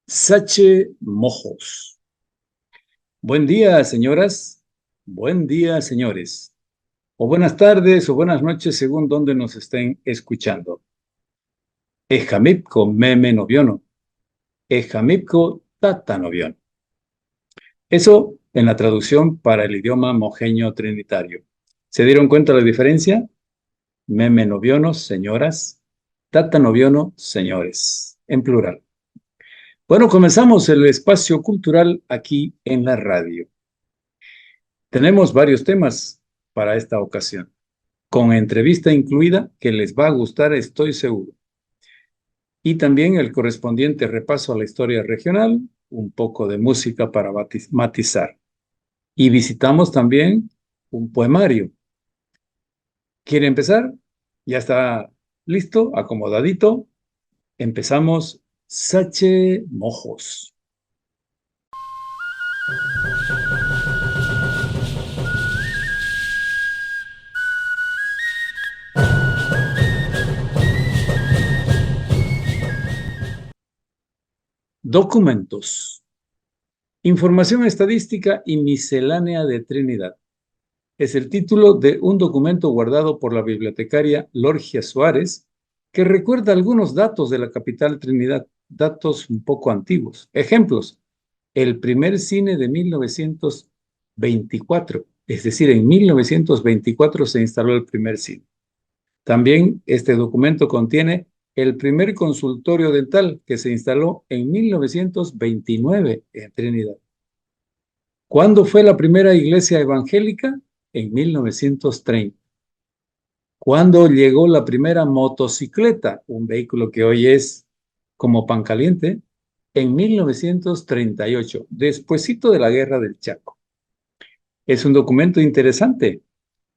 Sache Mojos. Buen día, señoras. Buen día, señores. O buenas tardes o buenas noches, según donde nos estén escuchando. Ejamipco meme noviono. Ejamipco tata noviono. Eso en la traducción para el idioma mojeño trinitario. ¿Se dieron cuenta de la diferencia? Meme noviono, señoras. Tata noviono, señores. En plural. Bueno, comenzamos el espacio cultural aquí en la radio. Tenemos varios temas para esta ocasión, con entrevista incluida que les va a gustar, estoy seguro. Y también el correspondiente repaso a la historia regional, un poco de música para matizar. Y visitamos también un poemario. ¿Quiere empezar? ¿Ya está listo? ¿Acomodadito? Empezamos. Sache Mojos. Documentos. Información estadística y miscelánea de Trinidad. Es el título de un documento guardado por la bibliotecaria Lorgia Suárez, que recuerda algunos datos de la capital Trinidad, datos un poco antiguos. Ejemplos: el primer cine de 1924, es decir, en 1924 se instaló el primer cine. También este documento contiene el primer consultorio dental que se instaló en 1929 en Trinidad. ¿Cuándo fue la primera iglesia evangélica? En 1930. ¿Cuándo llegó la primera motocicleta, un vehículo que hoy es como pan caliente? En 1938, despuesito de la Guerra del Chaco. Es un documento interesante.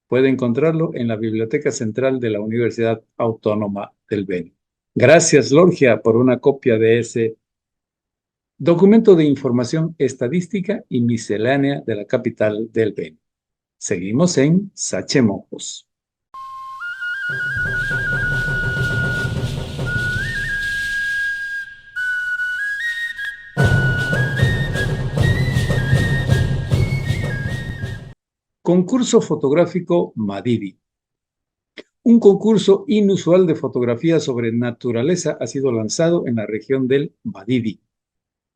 Puede encontrarlo en la Biblioteca Central de la Universidad Autónoma del Beni. Gracias, Lorgia, por una copia de ese documento de información estadística y miscelánea de la capital del Beni. Seguimos en Sachemojos. Concurso fotográfico Madidi. Un concurso inusual de fotografía sobre naturaleza ha sido lanzado en la región del Madidi.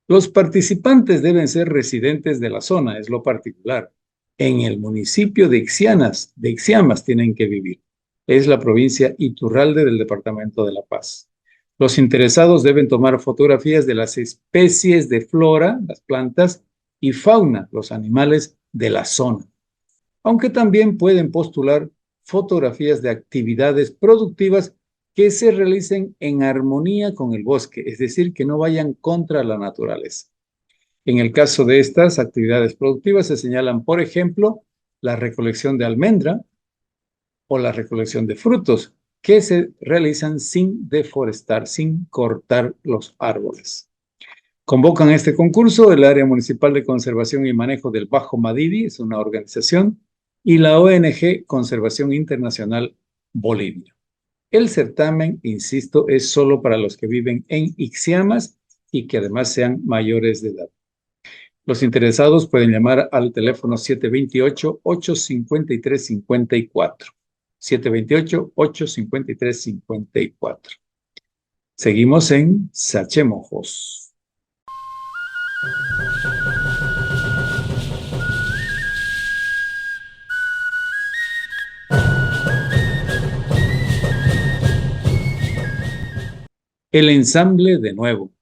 Los participantes deben ser residentes de la zona, es lo particular. En el municipio de Ixiamas tienen que vivir. Es la provincia Iturralde del departamento de La Paz. Los interesados deben tomar fotografías de las especies de flora, las plantas, y fauna, los animales de la zona. Aunque también pueden postular fotografías de actividades productivas que se realicen en armonía con el bosque, es decir, que no vayan contra la naturaleza. En el caso de estas actividades productivas se señalan, por ejemplo, la recolección de almendra o la recolección de frutos, que se realizan sin deforestar, sin cortar los árboles. Convocan este concurso el Área Municipal de Conservación y Manejo del Bajo Madidi, es una organización, y la ONG Conservación Internacional Bolivia. El certamen, insisto, es solo para los que viven en Ixiamas y que además sean mayores de edad. Los interesados pueden llamar al teléfono 728-853-54. 728-853-54. Seguimos en Sachemojos. El ensamble de nuevo.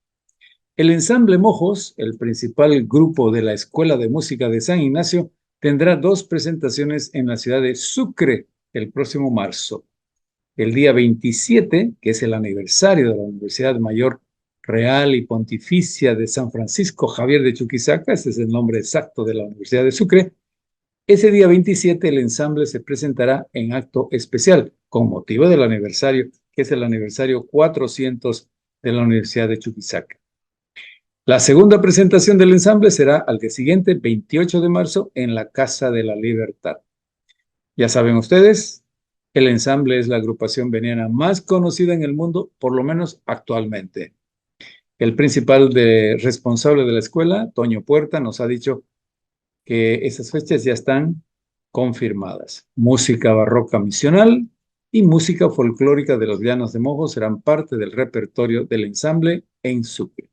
El ensamble Mojos, el principal grupo de la Escuela de Música de San Ignacio, tendrá 2 presentaciones en la ciudad de Sucre el próximo marzo. El día 27, que es el aniversario de la Universidad Mayor Real y Pontificia de San Francisco Javier de Chuquisaca, ese es el nombre exacto de la Universidad de Sucre, Ese día 27 el ensamble se presentará en acto especial con motivo del aniversario, que es el aniversario 400 de la Universidad de Chuquisaca. La segunda presentación del ensamble será al día siguiente, 28 de marzo, en la Casa de la Libertad. Ya saben ustedes, el ensamble es la agrupación veniana más conocida en el mundo, por lo menos actualmente. El principal responsable de la escuela, Toño Puerta, nos ha dicho que esas fechas ya están confirmadas. Música barroca misional y música folclórica de los Llanos de Mojo serán parte del repertorio del ensamble en Sucre.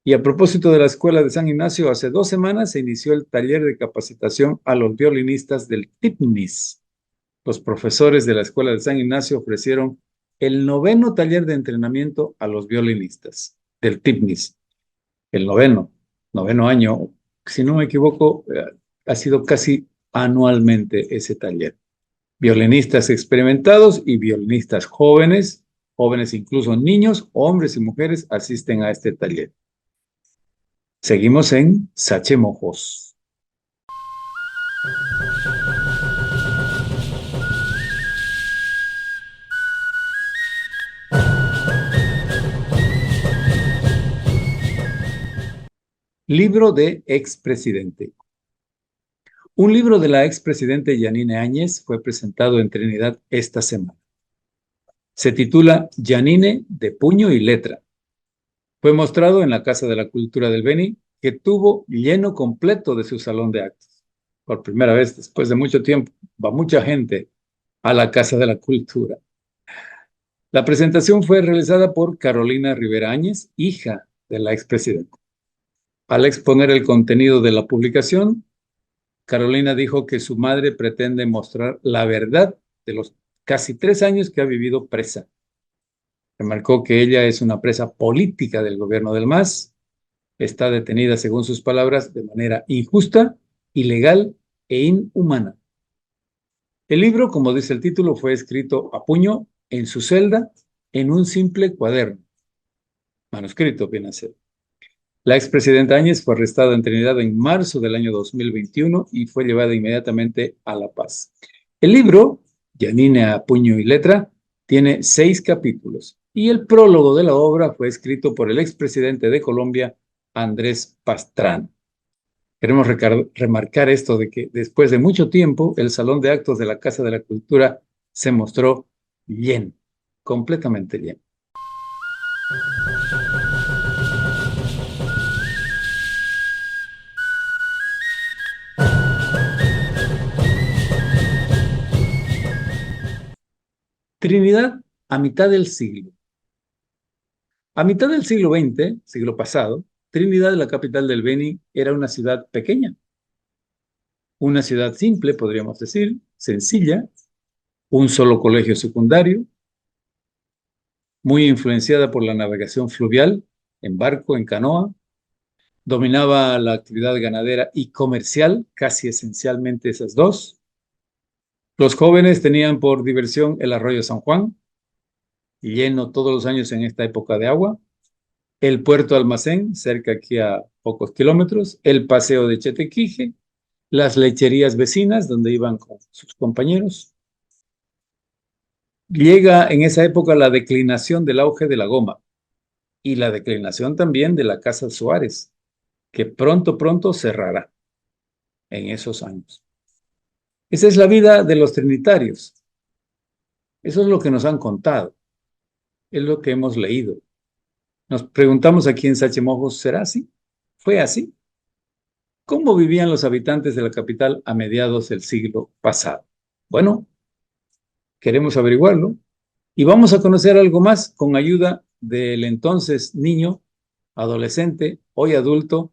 Y a propósito de la Escuela de San Ignacio, hace 2 semanas se inició el taller de capacitación a los violinistas del TIPNIS. Los profesores de la Escuela de San Ignacio ofrecieron el 9º taller de entrenamiento a los violinistas del TIPNIS. El noveno año, si no me equivoco, ha sido casi anualmente ese taller. Violinistas experimentados y violinistas jóvenes, jóvenes incluso niños, hombres y mujeres asisten a este taller. Seguimos en Sachemojos. Libro de expresidente. Un libro de la expresidente Yanine Áñez fue presentado en Trinidad esta semana. Se titula Yanine de puño y letra. Fue mostrado en la Casa de la Cultura del Beni, que tuvo lleno completo de su salón de actos. Por primera vez, después de mucho tiempo, va mucha gente a la Casa de la Cultura. La presentación fue realizada por Carolina Rivera Áñez, hija de la expresidenta. Al exponer el contenido de la publicación, Carolina dijo que su madre pretende mostrar la verdad de los casi 3 años que ha vivido presa. Remarcó que ella es una presa política del gobierno del MAS, está detenida, según sus palabras, de manera injusta, ilegal e inhumana. El libro, como dice el título, fue escrito a puño en su celda en un simple cuaderno. Manuscrito, viene a ser. La expresidenta Áñez fue arrestada en Trinidad en marzo del año 2021 y fue llevada inmediatamente a La Paz. El libro, Yanine a puño y letra, tiene 6 capítulos y el prólogo de la obra fue escrito por el expresidente de Colombia, Andrés Pastrana. Queremos remarcar esto de que después de mucho tiempo, el Salón de Actos de la Casa de la Cultura se mostró lleno, completamente lleno. Trinidad a mitad del siglo. A mitad del siglo XX, siglo pasado, Trinidad, la capital del Beni, era una ciudad pequeña. Una ciudad simple, podríamos decir, sencilla, un solo colegio secundario, muy influenciada por la navegación fluvial, en barco, en canoa, dominaba la actividad ganadera y comercial, casi esencialmente esas dos. Los jóvenes tenían por diversión el arroyo San Juan, lleno todos los años en esta época de agua, el puerto Almacén, cerca aquí a pocos kilómetros, el paseo de Chetequije, las lecherías vecinas donde iban con sus compañeros. Llega en esa época la declinación del auge de la goma y la declinación también de la Casa Suárez, que pronto cerrará en esos años. Esa es la vida de los trinitarios. Eso es lo que nos han contado, es lo que hemos leído. Nos preguntamos aquí en Sachemojos, ¿será así? ¿Fue así? ¿Cómo vivían los habitantes de la capital a mediados del siglo pasado? Bueno, queremos averiguarlo y vamos a conocer algo más con ayuda del entonces niño, adolescente, hoy adulto,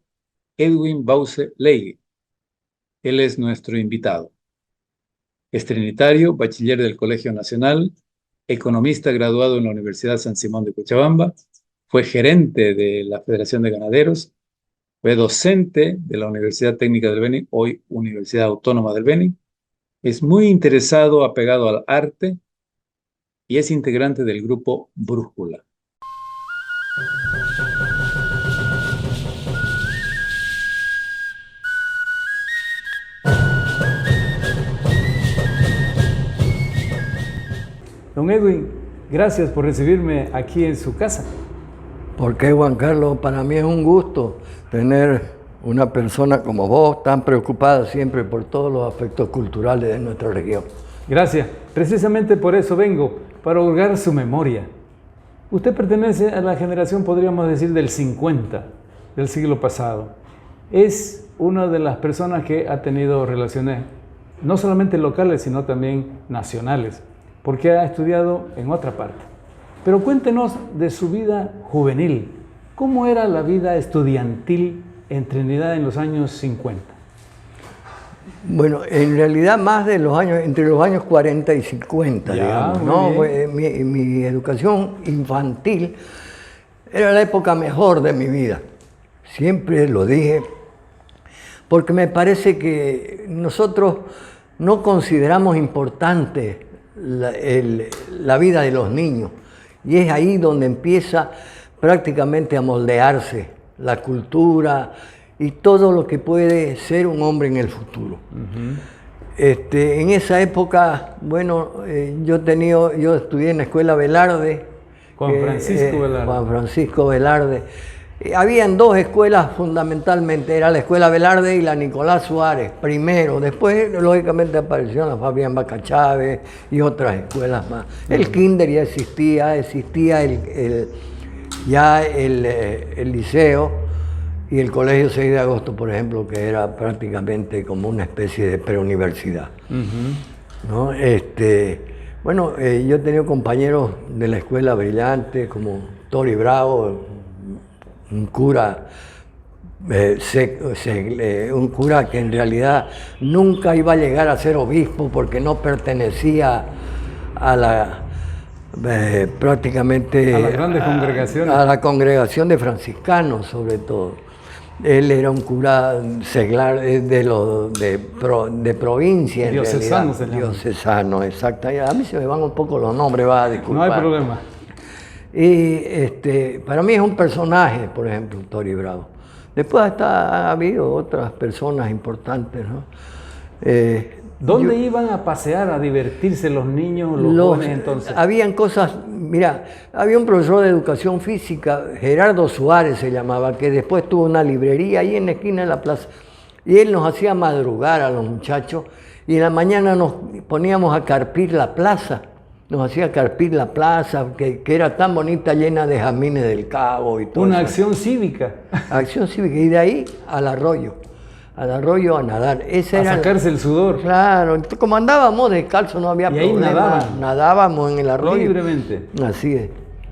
Edwin Bause Leigue. Él es nuestro invitado. Es trinitario, bachiller del Colegio Nacional, economista graduado en la Universidad San Simón de Cochabamba, fue gerente de la Federación de Ganaderos, fue docente de la Universidad Técnica del Beni, hoy Universidad Autónoma del Beni, es muy interesado, apegado al arte y es integrante del grupo Brújula. Don Edwin, gracias por recibirme aquí en su casa. ¿Por qué, Juan Carlos? Para mí es un gusto tener una persona como vos, tan preocupada siempre por todos los aspectos culturales de nuestra región. Gracias. Precisamente por eso vengo, para hurgar su memoria. Usted pertenece a la generación, podríamos decir, del 50, del siglo pasado. Es una de las personas que ha tenido relaciones no solamente locales, sino también nacionales, porque ha estudiado en otra parte. Pero cuéntenos de su vida juvenil. ¿Cómo era la vida estudiantil en Trinidad en los años 50? Bueno, en realidad más de los años, entre los años 40 y 50, Ya, digamos, ¿no? Mi educación infantil era la época mejor de mi vida. Siempre lo dije, porque me parece que nosotros no consideramos importante la vida de los niños. Y es ahí donde empieza prácticamente a moldearse la cultura y todo lo que puede ser un hombre en el futuro. En esa época, bueno, yo estudié en la escuela Velarde. Juan Francisco Velarde. Habían dos escuelas fundamentalmente, era la escuela Velarde y la Nicolás Suárez, primero. Después, lógicamente, aparecieron la Fabián Baca Chávez y otras escuelas más. El kinder ya existía el liceo y el colegio 6 de agosto, por ejemplo, que era prácticamente como una especie de preuniversidad. ¿No? Bueno, yo he tenido compañeros de la escuela brillantes como Tori Bravo, un cura un cura que en realidad nunca iba a llegar a ser obispo porque no pertenecía a la prácticamente a las grandes congregaciones, a la congregación de franciscanos sobre todo. Él era un cura seglar de provincia, diocesano, diocesano, exacto. A mí se me van un poco los nombres, va a disculpar. No hay problema. Y para mí es un personaje, por ejemplo, Tori Bravo. Después ha habido otras personas importantes, ¿no? ¿Dónde iban a pasear, a divertirse los niños, los jóvenes entonces? Habían cosas, mira, había un profesor de educación física, Gerardo Suárez se llamaba, que después tuvo una librería ahí en la esquina de la plaza. Y él nos hacía madrugar a los muchachos y en la mañana nos poníamos a carpir la plaza. Nos hacía carpir la plaza, que era tan bonita, llena de jazmines del Cabo y todo. Una acción cívica. Acción cívica, y de ahí al arroyo a nadar. Ese era sacarse el sudor. Claro, como andábamos descalzos no había problema. Nadábamos en el arroyo. Libremente. Así es.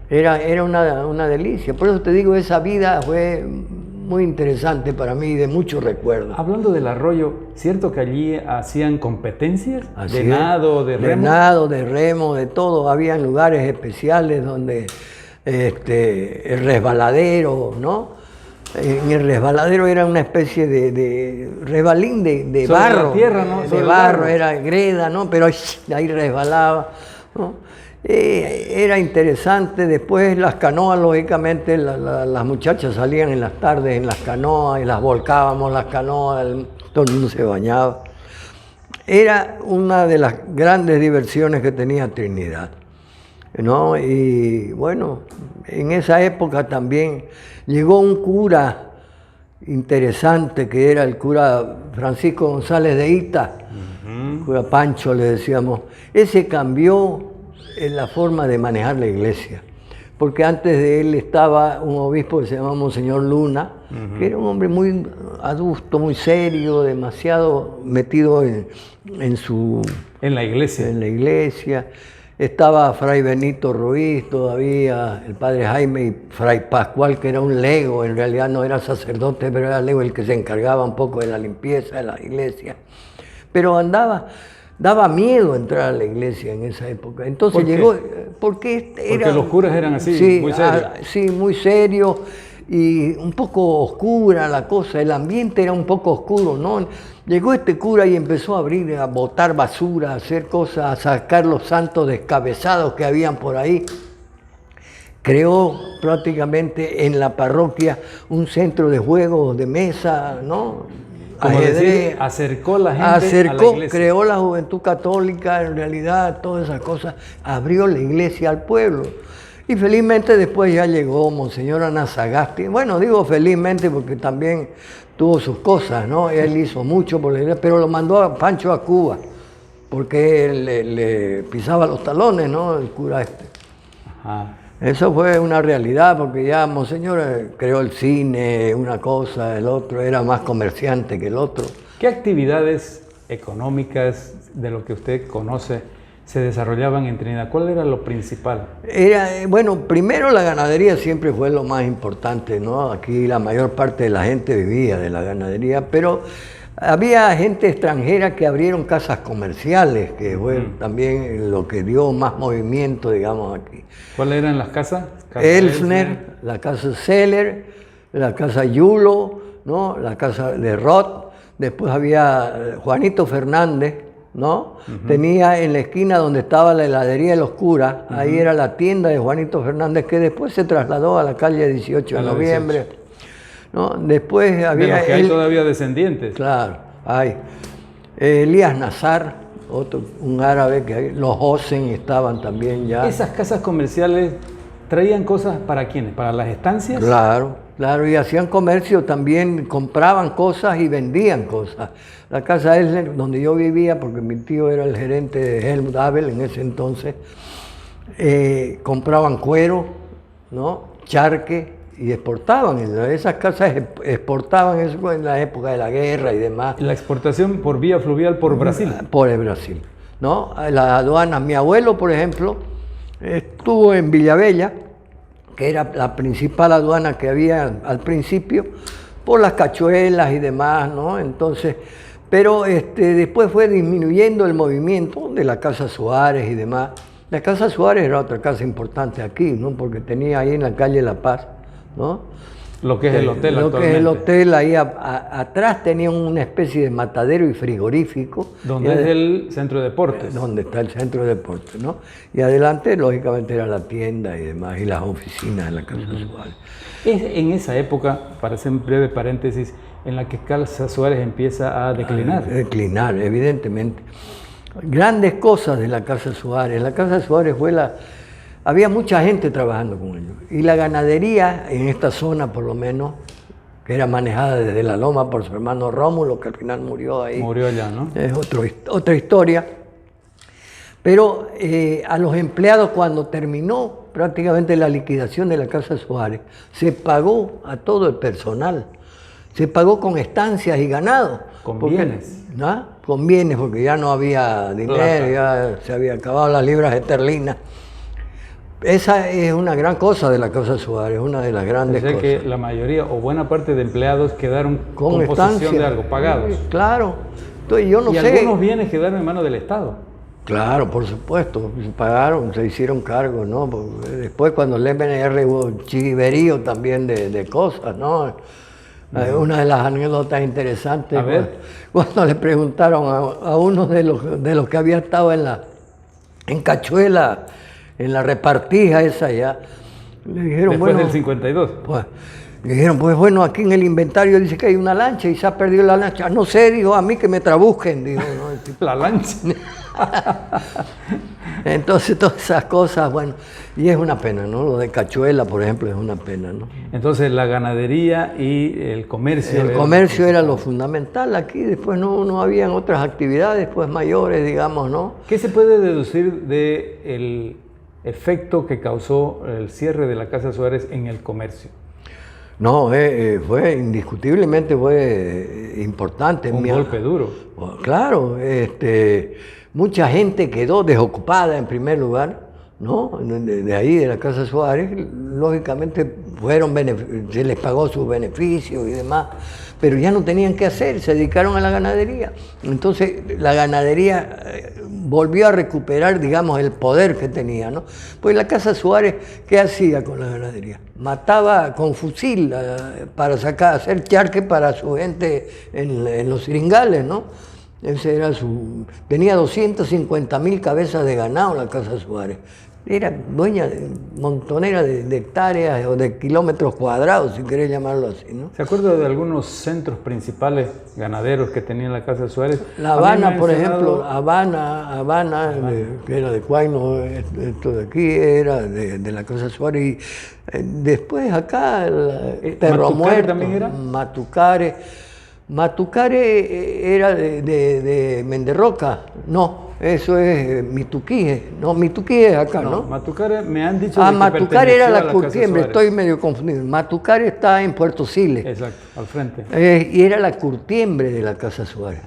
Era una delicia. Por eso te digo, esa vida fue muy interesante para mí, de muchos recuerdos. Hablando del arroyo, ¿cierto que allí hacían competencias? Así de nado, de remo. De nado, de remo, de todo. Habían lugares especiales donde el resbaladero, ¿no? En el resbaladero era una especie de resbalín de barro. La tierra, ¿no? De barro, era greda, ¿no? Pero ahí resbalaba, ¿no? Era interesante. Después las canoas, lógicamente, las muchachas salían en las tardes en las canoas y las volcábamos las canoas, todo el mundo se bañaba. Era una de las grandes diversiones que tenía Trinidad, ¿no? Y bueno, en esa época también llegó un cura interesante que era el cura Francisco González de Ita, cura Pancho le decíamos. Ese cambió en la forma de manejar la iglesia, porque antes de él estaba un obispo que se llamaba Monseñor Luna, que era un hombre muy adusto, muy serio, demasiado metido en la iglesia. Estaba Fray Benito Ruiz todavía, el padre Jaime, y Fray Pascual, que era un lego, en realidad no era sacerdote, pero era lego, el que se encargaba un poco de la limpieza de la iglesia. Pero daba miedo entrar a la iglesia en esa época. Entonces llegó, porque los curas eran así, sí, muy serios. Sí, muy serios y un poco oscura la cosa, el ambiente era un poco oscuro, ¿no? Llegó este cura y empezó a abrir, a botar basura, a hacer cosas, a sacar los santos descabezados que habían por ahí. Creó prácticamente en la parroquia un centro de juegos de mesa, ¿no? Como ajedrez. decir, acercó la gente a la iglesia. Creó la juventud católica, en realidad, todas esas cosas. Abrió la iglesia al pueblo. Y felizmente después ya llegó Monseñor Anazagasti. Bueno, digo felizmente porque también tuvo sus cosas, ¿no? Él hizo mucho por la iglesia, pero lo mandó a Pancho a Cuba, porque él le pisaba los talones, ¿no? El cura este. Ajá. Eso fue una realidad, porque ya Monseñor creó el cine, una cosa, el otro era más comerciante que el otro. ¿Qué actividades económicas de lo que usted conoce se desarrollaban en Trinidad? ¿Cuál era lo principal? Bueno, primero la ganadería siempre fue lo más importante, ¿no? Aquí la mayor parte de la gente vivía de la ganadería, pero había gente extranjera que abrieron casas comerciales, que fue también lo que dio más movimiento, digamos, aquí. ¿Cuáles eran las casas? Elfner, la casa Seller, la casa Yulo, ¿no? La casa de Roth. Después había Juanito Fernández, ¿no? Tenía en la esquina donde estaba la heladería de los curas, ahí era la tienda de Juanito Fernández, que después se trasladó a la calle 18 de noviembre. ¿No? Después había... De los que hay todavía descendientes. Claro, hay. Elías Nazar, un árabe que hay. Los Hosen estaban también ya. ¿Esas casas comerciales traían cosas para quiénes? ¿Para las estancias? Claro, claro, y hacían comercio también, compraban cosas y vendían cosas. La casa Elsner, donde yo vivía, porque mi tío era el gerente de Helmut Abel en ese entonces, compraban cuero, ¿no? Charque, y exportaban. Esas casas exportaban eso en la época de la guerra y demás. La exportación por vía fluvial por Brasil. Por el Brasil, ¿no? Las aduanas, mi abuelo, por ejemplo, estuvo en Villavella, que era la principal aduana que había al principio, por las cachuelas y demás, ¿no? Entonces, pero después fue disminuyendo el movimiento de la Casa Suárez y demás. La Casa Suárez era otra casa importante aquí, ¿no? Porque tenía ahí en la calle La Paz, ¿no? Lo que es el hotel Lo actualmente. que es el hotel, ahí atrás tenía una especie de matadero y frigorífico. Donde es el centro de deportes. Donde está el centro de deportes, ¿no? Y adelante, lógicamente, era la tienda y demás, y las oficinas de la Casa Suárez. Es en esa época, para hacer un breve paréntesis, en la que Casa Suárez empieza a declinar. Declinar, evidentemente. Grandes cosas de la Casa Suárez. La Casa Suárez fue había mucha gente trabajando con ellos. Y la ganadería, en esta zona por lo menos, que era manejada desde La Loma por su hermano Rómulo, que al final murió ahí. Murió allá, ¿no? Es otra historia. Pero a los empleados, cuando terminó prácticamente la liquidación de la Casa Suárez, se pagó a todo el personal. Se pagó con estancias y ganado. Con bienes. ¿No? Con bienes, porque ya no había dinero, ya se había acabado las libras esterlinas. Esa es una gran cosa de la Casa Suárez, una de las grandes cosas. Que la mayoría o buena parte de empleados quedaron con posesión de algo, pagados. Claro. Entonces, yo no sé. Y algunos bienes quedaron en manos del Estado. Claro, por supuesto. Se pagaron, se hicieron cargo, ¿no? Porque después, cuando el MNR hubo chiverío también de cosas, ¿no? Una de las anécdotas interesantes, cuando le preguntaron a uno de los que había estado en Cachuela, en la repartija esa ya, le dijeron, después del 52. Pues, le dijeron, pues bueno, aquí en el inventario dice que hay una lancha y se ha perdido la lancha. No sé, dijo, a mí que me traduzcan, dijo. ¿No? La lancha. Entonces, todas esas cosas, bueno, y es una pena, ¿no? Lo de Cachuela, por ejemplo, es una pena, ¿no? Entonces, la ganadería y el comercio. El comercio era lo fundamental aquí, después no habían otras actividades, pues mayores, digamos, ¿no? ¿Qué se puede deducir del efecto que causó el cierre de la Casa Suárez en el comercio? No, fue indiscutiblemente importante. Un golpe duro. Claro, mucha gente quedó desocupada en primer lugar, ¿no? De ahí, de la Casa Suárez, lógicamente se les pagó sus beneficios y demás, pero ya no tenían qué hacer, se dedicaron a la ganadería. Entonces, la ganadería volvió a recuperar, digamos, el poder que tenía, ¿no? Pues la Casa Suárez, ¿qué hacía con la ganadería? Mataba con fusil para hacer charque para su gente en los ciringales, ¿no? Ese era tenía 250.000 cabezas de ganado la Casa Suárez. era dueña de montonera de hectáreas o de kilómetros cuadrados, si querés llamarlo así, ¿no? ¿Se acuerda de algunos centros principales ganaderos que tenía la Casa Suárez? La Habana, por ejemplo, Habana, que era de Cuayno, esto de aquí era de la Casa Suárez. Y después acá, Perro Muerto, también era. Matucare era de Menderroca, no, eso es Mituquije, no, Mituquije es acá, ¿no? Matucare me han dicho Ah, que Matucare era la Casa curtiembre, Suárez. estoy medio confundido. Matucare está en Puerto Siles. Exacto, al frente. Y era la curtiembre de la Casa Suárez.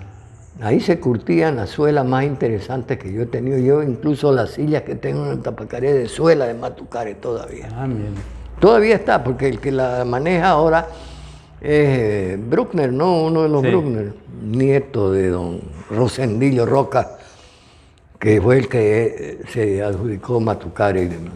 Ahí se curtían las suelas más interesantes que yo he tenido. Yo incluso las sillas que tengo en el Tapacaré de suela de Matucare todavía. Ah, bien. Todavía está, porque el que la maneja ahora es Bruckner, ¿no? Uno de los Sí. Bruckner, nieto de don Rosendillo Roca, que fue el que se adjudicó Matucare y demás.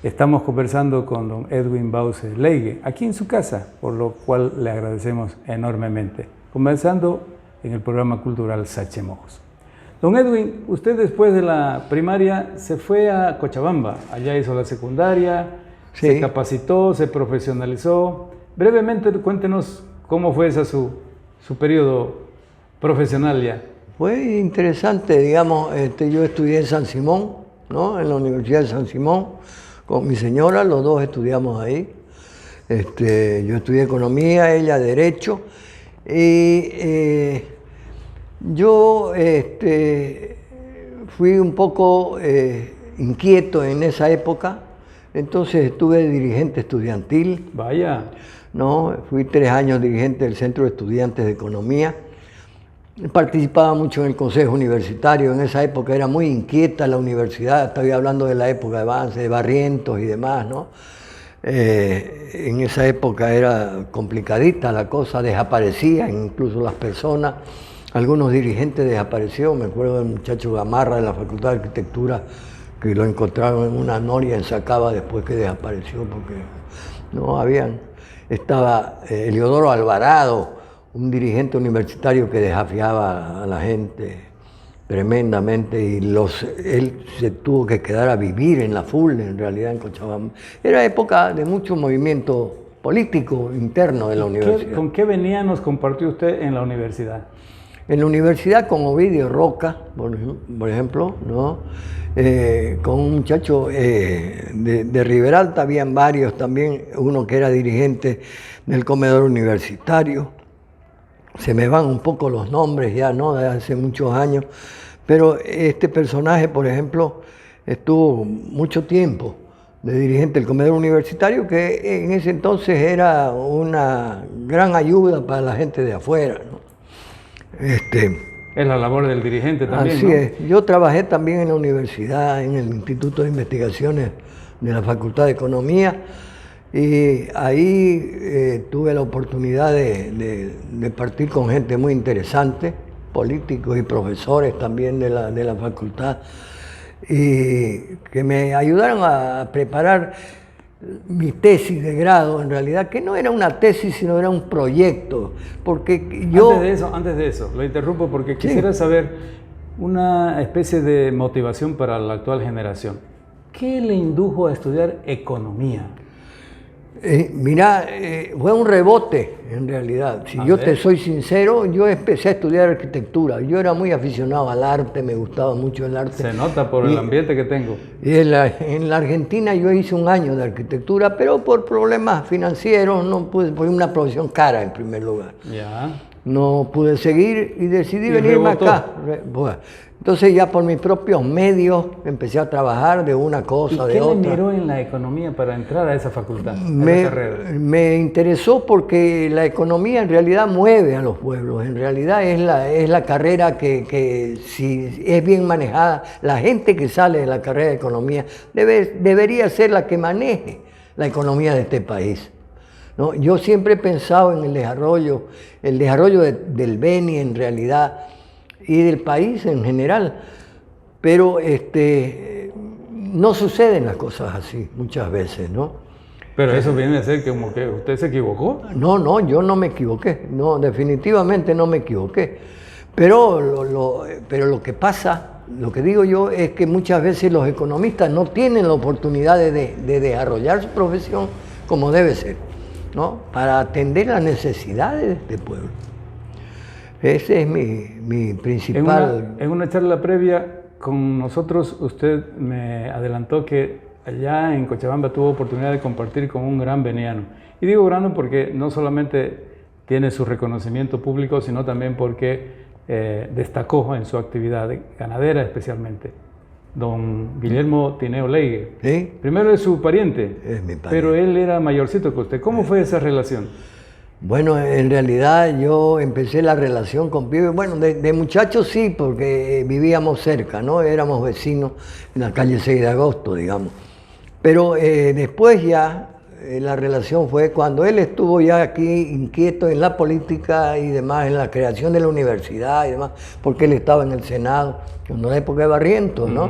Estamos conversando con don Edwin Bause Leigue, aquí en su casa, por lo cual le agradecemos enormemente. Conversando en el programa cultural Sachemojos. Don Edwin, usted después de la primaria se fue a Cochabamba, allá hizo la secundaria, Sí. se capacitó, se profesionalizó. Brevemente cuéntenos cómo fue ese su periodo profesional ya. Fue interesante, digamos, yo estudié en San Simón, ¿no? En la Universidad de San Simón, con mi señora, los dos estudiamos ahí. Yo estudié Economía, ella Derecho, y yo fui un poco inquieto en esa época, entonces estuve dirigente estudiantil, Vaya. ¿no? Fui 3 años dirigente del Centro de Estudiantes de Economía. Participaba mucho en el Consejo Universitario. En esa época era muy inquieta la universidad. Estoy hablando de la época de Avance, de Barrientos y demás, ¿no? En esa época era complicadita la cosa, desaparecían incluso las personas. Algunos dirigentes desaparecieron. Me acuerdo del muchacho Gamarra de la Facultad de Arquitectura, que lo encontraron en una noria en Sacaba después que desapareció, porque no habían. Estaba Eliodoro Alvarado, un dirigente universitario que desafiaba a la gente tremendamente, y él se tuvo que quedar a vivir en la FUL, en realidad en Cochabamba. Era época de mucho movimiento político interno de la universidad. ¿Con qué venía nos compartió usted en la universidad? En la universidad con Ovidio Roca, por ejemplo, ¿no? Con un muchacho de Riberalta, habían varios también, uno que era dirigente del comedor universitario. Se me van un poco los nombres ya, ¿no? De hace muchos años, pero este personaje, por ejemplo, estuvo mucho tiempo de dirigente del comedor universitario, que en ese entonces era una gran ayuda para la gente de afuera, ¿no? Es la labor del dirigente también, Así ¿no? es. Yo trabajé también en la universidad, en el Instituto de Investigaciones de la Facultad de Economía, y ahí tuve la oportunidad de partir con gente muy interesante, políticos y profesores también de la facultad, y que me ayudaron a preparar mi tesis de grado, en realidad, que no era una tesis, sino era un proyecto, porque yo... Antes de eso, lo interrumpo porque quisiera saber una especie de motivación para la actual generación. ¿Qué le indujo a estudiar economía? Mira, fue un rebote en realidad. Si yo te soy sincero, yo empecé a estudiar arquitectura. Yo era muy aficionado al arte, me gustaba mucho el arte. Se nota por el ambiente que tengo. Y en la Argentina yo hice 1 año de arquitectura, pero por problemas financieros no pude, fue una profesión cara en primer lugar. Ya. No pude seguir y decidí venirme rebotó. acá. Bueno, entonces ya por mis propios medios empecé a trabajar de una cosa, de ¿Qué le otra. miró en la economía para entrar a esa facultad, a esa carrera? Me interesó porque la economía en realidad mueve a los pueblos, en realidad es la carrera que si es bien manejada, la gente que sale de la carrera de economía debería ser la que maneje la economía de este país, ¿no? Yo siempre he pensado en el desarrollo del Beni en realidad y del país en general, pero no suceden las cosas así muchas veces, ¿no? Pero eso viene a ser como que usted se equivocó. No, yo no me equivoqué, no, definitivamente no me equivoqué, pero lo que pasa lo que digo yo es que muchas veces los economistas no tienen la oportunidad de desarrollar su profesión como debe ser, ¿no? Para atender las necesidades de este pueblo. Ese es mi principal... En una charla previa con nosotros, usted me adelantó que allá en Cochabamba tuvo oportunidad de compartir con un gran veniano. Y digo grande porque no solamente tiene su reconocimiento público, sino también porque destacó en su actividad ganadera especialmente. Don Guillermo Tineo Leigue. ¿Sí? Primero es su pariente, Es mi pariente. pero él era mayorcito que usted. ¿Cómo fue esa relación? Bueno, en realidad yo empecé la relación con Pibe, bueno, de muchachos sí, porque vivíamos cerca, ¿no? Éramos vecinos en la calle 6 de agosto, digamos. Pero después ya la relación fue cuando él estuvo ya aquí inquieto en la política y demás, en la creación de la universidad y demás, porque él estaba en el Senado, en la época de Barrientos, ¿no?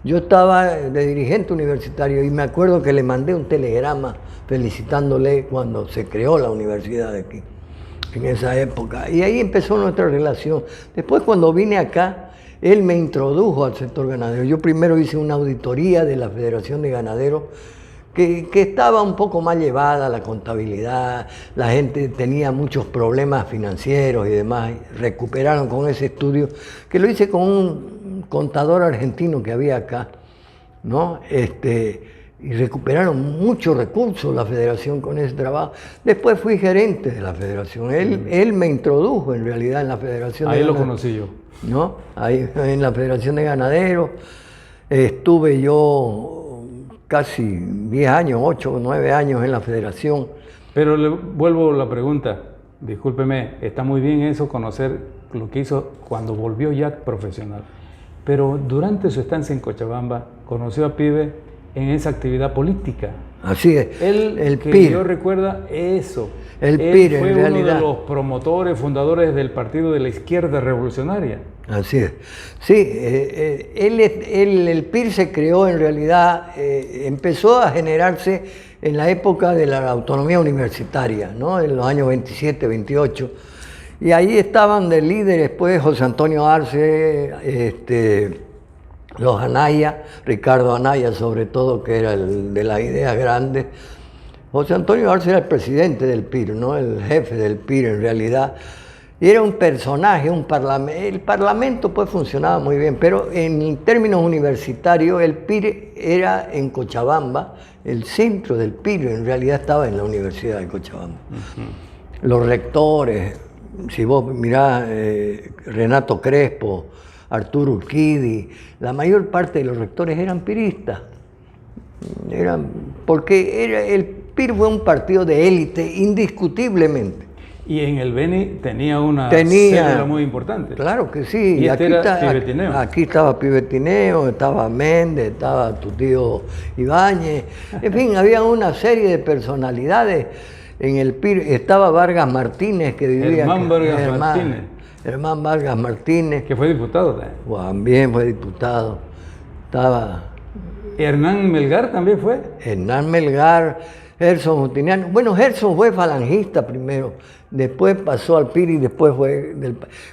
Yo estaba de dirigente universitario y me acuerdo que le mandé un telegrama felicitándole cuando se creó la universidad de aquí, en esa época. Y ahí empezó nuestra relación. Después, cuando vine acá, él me introdujo al sector ganadero. Yo primero hice una auditoría de la Federación de Ganaderos, que estaba un poco mal llevada la contabilidad, la gente tenía muchos problemas financieros y demás. Recuperaron con ese estudio, que lo hice con un contador argentino que había acá, ¿no? Y recuperaron muchos recursos la federación con ese trabajo. Después fui gerente de la federación. Él me introdujo en realidad en la federación de Ahí ganaderos. lo conocí yo. ¿No? Ahí en la federación de ganaderos estuve yo casi 10 años, 8 o 9 años en la federación. Pero le vuelvo la pregunta, discúlpeme, está muy bien eso, conocer lo que hizo cuando volvió ya profesional. Pero durante su estancia en Cochabamba, conoció a Pibe en esa actividad política. Así es, El que PIR. yo recuerda eso. El Él PIR, fue en uno realidad. de los promotores, fundadores del Partido de la Izquierda Revolucionaria. Así es. Sí, el PIR se creó en realidad, empezó a generarse en la época de la autonomía universitaria, ¿no? En los años 27, 28. Y ahí estaban de líderes, pues, José Antonio Arce, los Anaya, Ricardo Anaya sobre todo, que era el de las ideas grandes. José Antonio Arce era el presidente del PIR, ¿no? El jefe del PIR en realidad. Y era un personaje, el parlamento pues funcionaba muy bien, pero en términos universitarios el PIR era en Cochabamba, el centro del PIR en realidad estaba en la Universidad de Cochabamba. Los rectores, si vos mirás, Renato Crespo, Arturo Urquidi, la mayor parte de los rectores eran piristas. Porque el PIR fue un partido de élite, indiscutiblemente. Y en el Beni tenía una célula muy importante. Claro que sí. Y aquí era Pibe Tineo. Aquí estaba Pibe Tineo, estaba Méndez, estaba tu tío Ibáñez. En fin, había una serie de personalidades en el PIR. Estaba Vargas Martínez, que vivía Germán Vargas Martínez. Germán Vargas Martínez. Que fue diputado también. También fue diputado. Estaba... Hernán Melgar también fue. Hernán Melgar, Gerson Justiniano. Bueno, Gerson fue falangista primero, después pasó al PIR y después fue...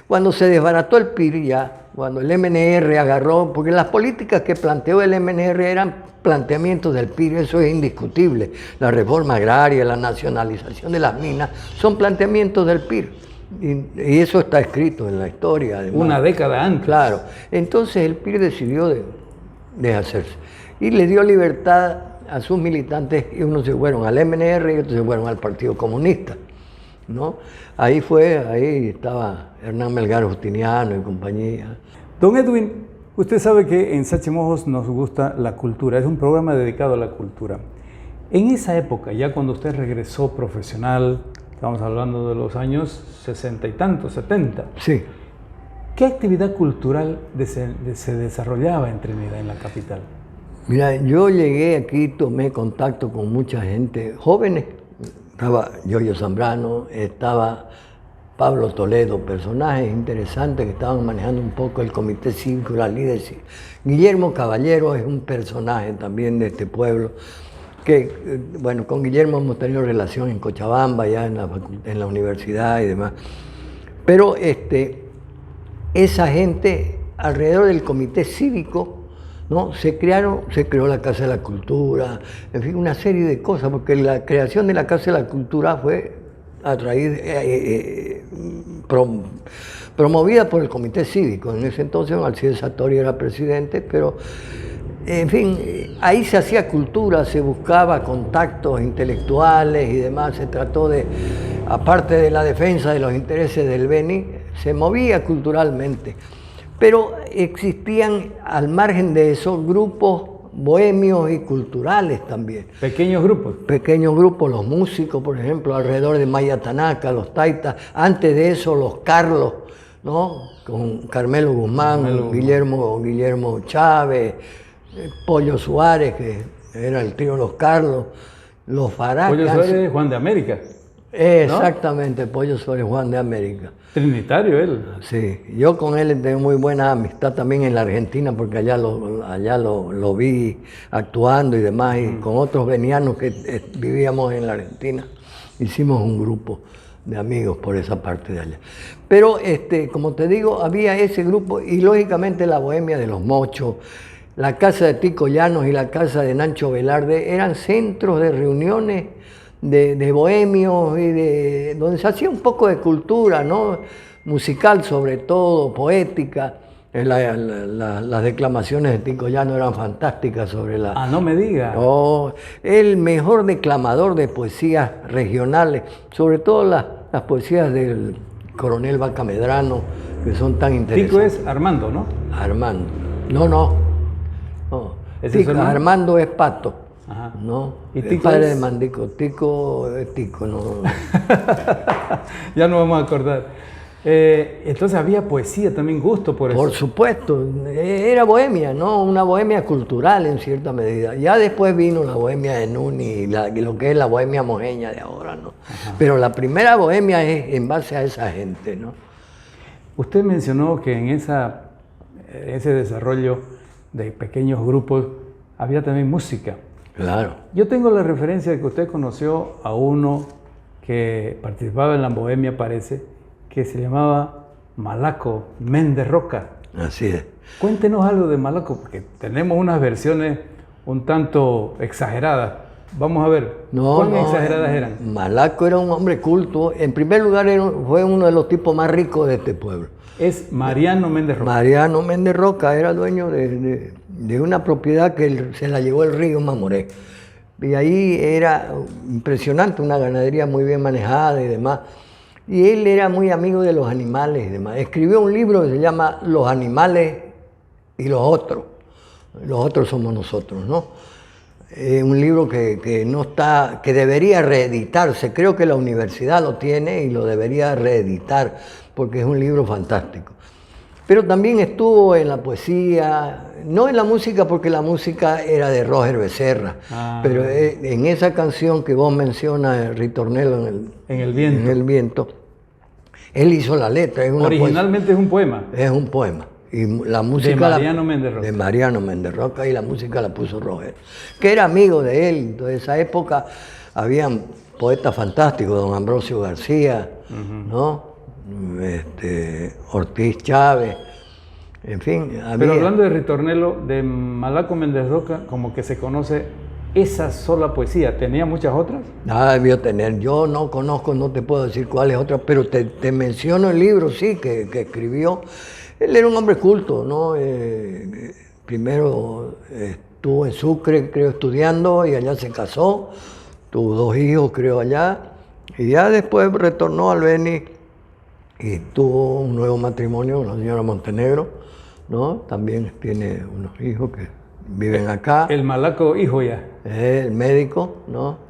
Cuando se desbarató el PIR ya, cuando el MNR agarró, porque las políticas que planteó el MNR eran planteamientos del PIR, eso es indiscutible. La reforma agraria, la nacionalización de las minas, son planteamientos del PIR. Y eso está escrito en la historia. Además. Una década antes. Claro. Entonces el PIR decidió deshacerse. Y le dio libertad a sus militantes, y unos se fueron al MNR y otros se fueron al Partido Comunista, ¿no? Ahí estaba Hernán Melgar Justiniano y compañía. Don Edwin, usted sabe que en Sachemojos nos gusta la cultura, es un programa dedicado a la cultura. En esa época, ya cuando usted regresó profesional, estamos hablando de los años 60 y tantos, 70. Sí. ¿Qué actividad cultural se desarrollaba en Trinidad, en la capital? Mira, yo llegué aquí, tomé contacto con mucha gente, jóvenes. Estaba Yoyo Zambrano, estaba Pablo Toledo, personajes interesantes que estaban manejando un poco el Comité Cívico, la líderes. Guillermo Caballero es un personaje también de este pueblo, que, bueno, con Guillermo hemos tenido relación en Cochabamba, ya en la universidad y demás. Pero esa gente alrededor del comité cívico, ¿no? Se creó la Casa de la Cultura, en fin, una serie de cosas, porque la creación de la Casa de la Cultura fue a raíz, promovida por el comité cívico. En ese entonces Alcides Satori era presidente, pero en fin, ahí se hacía cultura, se buscaba contactos intelectuales y demás, se trató de, aparte de la defensa de los intereses del Beni, se movía culturalmente. Pero existían al margen de eso grupos bohemios y culturales también. Pequeños grupos. Pequeños grupos, los músicos, por ejemplo, alrededor de Maya Tanaka, los taitas, antes de eso los Carlos, ¿no? Con Carmelo Guzmán, Guillermo Chávez, Pollo Suárez, que era el trío Los Carlos, los Faracas. Pollo Suárez es Juan de América. Exactamente, ¿no? Pollo Suárez, Juan de América. Trinitario él. Sí, yo con él tengo muy buena amistad también en la Argentina, porque allá lo vi actuando y demás, y con otros venianos que vivíamos en la Argentina, hicimos un grupo de amigos por esa parte de allá. Pero, como te digo, había ese grupo y lógicamente la bohemia de los Mochos, la casa de Tico Llanos y la casa de Nacho Velarde eran centros de reuniones de bohemios y donde se hacía un poco de cultura, ¿no? Musical sobre todo, poética. Las declamaciones de Tico Llanos eran fantásticas sobre la... Ah, no me diga. Oh, el mejor declamador de poesías regionales, sobre todo las poesías del coronel Vaca Medrano, que son tan interesantes. Tico es Armando, ¿no? Armando. No. Tico, Armando es Pato. Ajá. ¿No? ¿Y el padre de Mandico. Tico es Tico, no. Ya no vamos a acordar. Entonces había poesía también, gusto por eso. Por supuesto, era bohemia, ¿no? Una bohemia cultural en cierta medida. Ya después vino la bohemia de Nuni y lo que es la bohemia mojeña de ahora, ¿no? Ajá. Pero la primera bohemia es en base a esa gente, ¿no? Usted mencionó que en ese desarrollo de pequeños grupos había también música. Claro. Yo tengo la referencia de que usted conoció a uno que participaba en la bohemia, parece, que se llamaba Malaco Méndez Roca. Así es. Cuéntenos algo de Malaco, porque tenemos unas versiones un tanto exageradas. Vamos a ver, ¿cuán exageradas eran? Malaco era un hombre culto. En primer lugar, fue uno de los tipos más ricos de este pueblo. Es Mariano Méndez Roca. Mariano Méndez Roca era dueño de una propiedad que se la llevó el río Mamoré. Y ahí era impresionante, una ganadería muy bien manejada y demás. Y él era muy amigo de los animales y demás. Escribió un libro que se llama Los animales y los otros. Los otros somos nosotros, ¿no? Un libro que no está, que debería reeditarse. Creo que la universidad lo tiene y lo debería reeditar, porque es un libro fantástico. Pero también estuvo en la poesía, no en la música, porque la música era de Roger Becerra, pero en esa canción que vos mencionas, Ritornello en el viento, él hizo la letra. Originalmente es un poema. Es un poema. Y la música de Mariano Méndez Roca. De Mariano Méndez Roca, y la música la puso Roger, que era amigo de él. Entonces, en esa época habían poetas fantásticos, don Ambrosio García, ¿no? Ortiz Chávez, en fin. Pero hablando de Ritornello, de Malaco Méndez Roca, como que se conoce esa sola poesía. ¿Tenía muchas otras? Debió tener. Yo no conozco, no te puedo decir cuáles otras, pero te menciono el libro, sí, que escribió. Él era un hombre culto, ¿no? Primero estuvo en Sucre, creo, estudiando, y allá se casó. Tuvo 2 hijos, creo, allá. Y ya después retornó al Beni y tuvo un nuevo matrimonio con la señora Montenegro, ¿no? También tiene unos hijos que viven acá. El Malaco hijo ya. El médico, ¿no?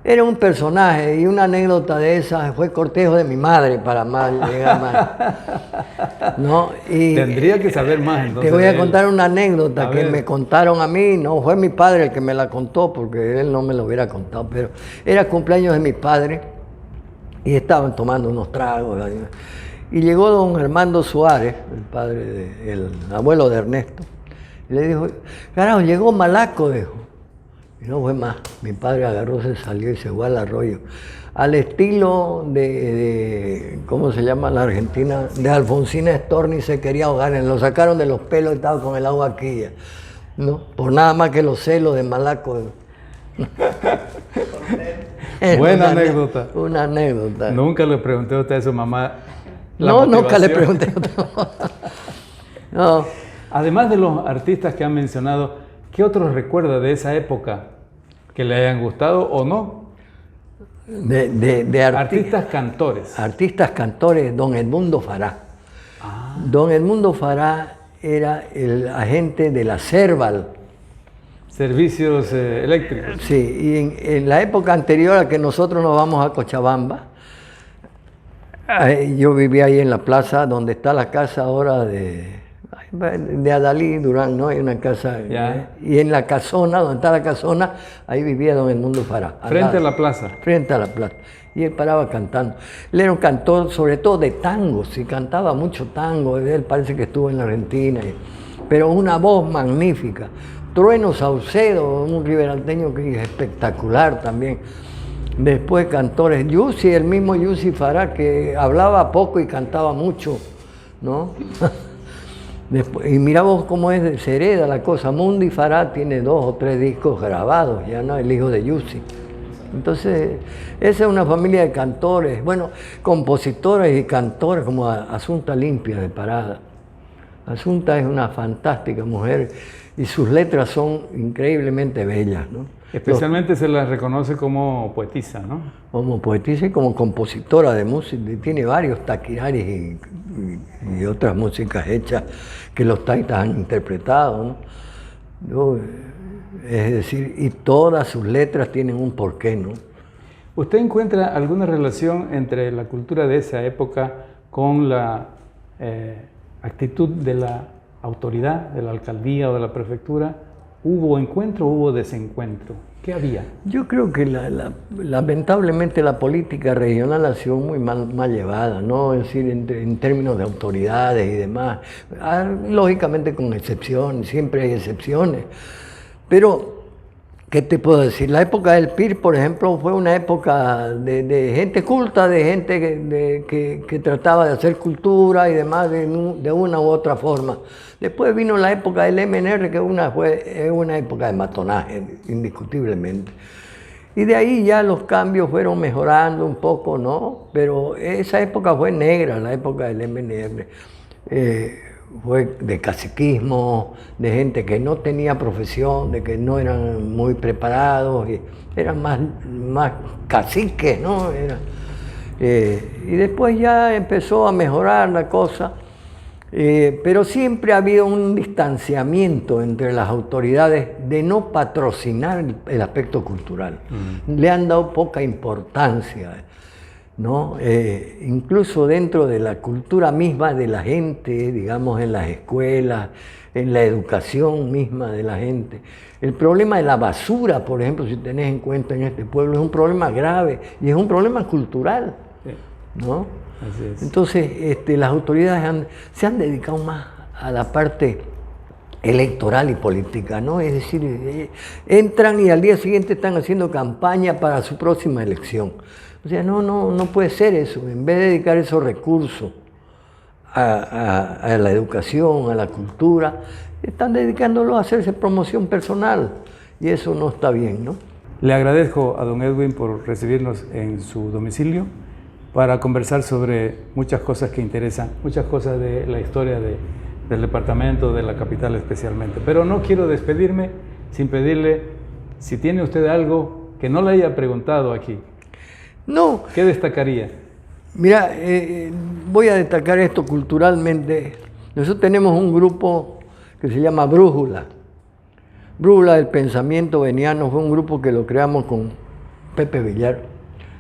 Era un personaje, y una anécdota de esa fue cortejo de mi madre, para más llegar más. ¿No? Y tendría que saber más entonces. Te voy a contar una anécdota que me contaron a mí. No fue mi padre el que me la contó, porque él no me lo hubiera contado, pero era cumpleaños de mi padre y estaban tomando unos tragos. Y llegó don Armando Suárez, el abuelo de Ernesto, y le dijo: carajo, llegó Malaco, dijo. Y no fue más. Mi padre agarró, se salió y se fue al arroyo. Al estilo de ¿cómo se llama la Argentina? De Alfonsina Storni, se quería ahogar. Lo sacaron de los pelos y estaba con el agua aquí. ¿No? Por nada más que los celos de Malaco. Buena anécdota. Una anécdota. Nunca le pregunté a usted a su mamá. No, nunca le pregunté. No. Además de los artistas que han mencionado, ¿qué otros recuerda de esa época que le hayan gustado o no? De Artistas cantores. Artistas cantores, don Edmundo Fará. Don Edmundo Fará era el agente de la Serval. Servicios eléctricos. Sí, y en la época anterior a que nosotros nos vamos a Cochabamba, yo vivía ahí en la plaza donde está la casa ahora de Adalí Durán, ¿no? Hay una casa. Y en la casona, donde está la casona, ahí vivía don Edmundo Fará. Frente a la plaza. Frente a la plaza. Y él paraba cantando. Él era un cantor sobre todo de tangos, y cantaba mucho tango. Él parece que estuvo en la Argentina. Pero una voz magnífica. Trueno Saucedo, un riberalteño que es espectacular también. Después cantores, Yussi, el mismo Yussi Fará, que hablaba poco y cantaba mucho, ¿no? Después, y mira vos cómo se hereda la cosa. Mundi Fará tiene 2 o 3 discos grabados, ya no, el hijo de Yussi. Entonces, esa es una familia de cantores, bueno, compositores y cantores como Asunta Limpia de Parada. Asunta es una fantástica mujer y sus letras son increíblemente bellas, ¿no? Especialmente se las reconoce como poetisa, ¿no? Como poetisa y como compositora de música. Tiene varios taquiraris y otras músicas hechas que los taitas han interpretado, ¿no? Es decir, y todas sus letras tienen un porqué, ¿no? ¿Usted encuentra alguna relación entre la cultura de esa época con la actitud de la autoridad, de la alcaldía o de la prefectura? ¿Hubo encuentro o hubo desencuentro? ¿Qué había? Yo creo que lamentablemente la política regional ha sido muy mal llevada, ¿no? Es decir, en términos de autoridades y demás. Lógicamente con excepciones, siempre hay excepciones. Pero, ¿qué te puedo decir? La época del PIR, por ejemplo, fue una época de gente culta, de gente que trataba de hacer cultura y demás de una u otra forma. Después vino la época del MNR, que es una época de matonaje, indiscutiblemente. Y de ahí ya los cambios fueron mejorando un poco, ¿no? Pero esa época fue negra, la época del MNR. Fue de caciquismo, de gente que no tenía profesión, de que no eran muy preparados, y eran más caciques, ¿no? Y después ya empezó a mejorar la cosa. Pero siempre ha habido un distanciamiento entre las autoridades de no patrocinar el aspecto cultural. Le han dado poca importancia, ¿no? Incluso dentro de la cultura misma de la gente, digamos en las escuelas, en la educación misma de la gente. El problema de la basura, por ejemplo, si tenés en cuenta en este pueblo, es un problema grave y es un problema cultural, ¿no? Así es. Entonces, las autoridades se han dedicado más a la parte electoral y política, ¿no? Es decir, entran y al día siguiente están haciendo campaña para su próxima elección. O sea, no puede ser eso. En vez de dedicar esos recursos a la educación, a la cultura, están dedicándolo a hacerse promoción personal. Y eso no está bien, ¿no? Le agradezco a don Edwin por recibirnos en su domicilio para conversar sobre muchas cosas que interesan, muchas cosas de la historia del departamento, de la capital especialmente. Pero no quiero despedirme sin pedirle si tiene usted algo que no le haya preguntado aquí. No. ¿Qué destacaría? Mira, voy a destacar esto culturalmente. Nosotros tenemos un grupo que se llama Brújula. Brújula del Pensamiento Veniano fue un grupo que lo creamos con Pepe Villar,